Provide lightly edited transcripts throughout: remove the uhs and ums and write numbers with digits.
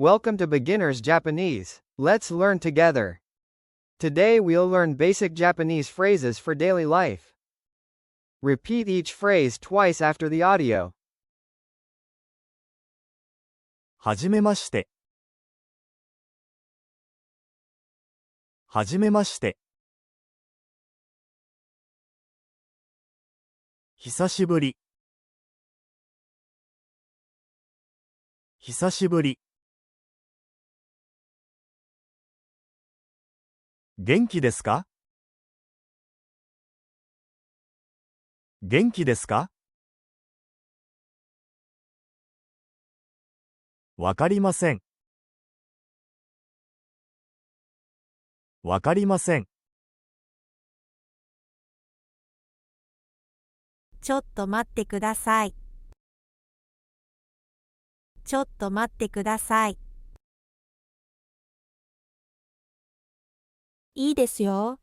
Welcome to Beginner's Japanese. Let's learn together. Today we'll learn basic Japanese phrases for daily life. Repeat each phrase twice after the audio. はじめまして。はじめまして。久しぶり。久しぶり。元気ですか？元気ですか？わかりません。わかりません。ちょっと待ってください。ちょっと待ってください。いいですよ。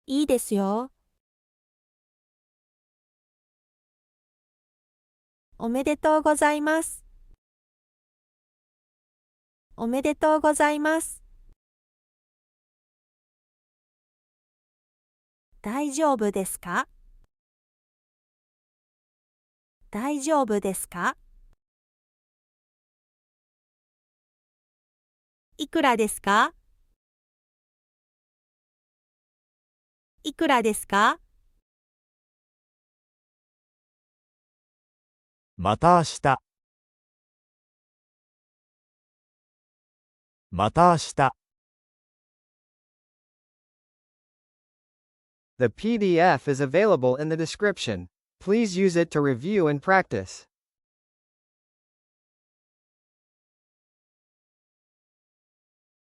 いいですよ。おめでとうございます。おめでとうございます。大丈夫ですか？大丈夫ですか？いくらですか？いくらですか？また明日。また明日。The PDF is available in the description. Please use it to review and practice.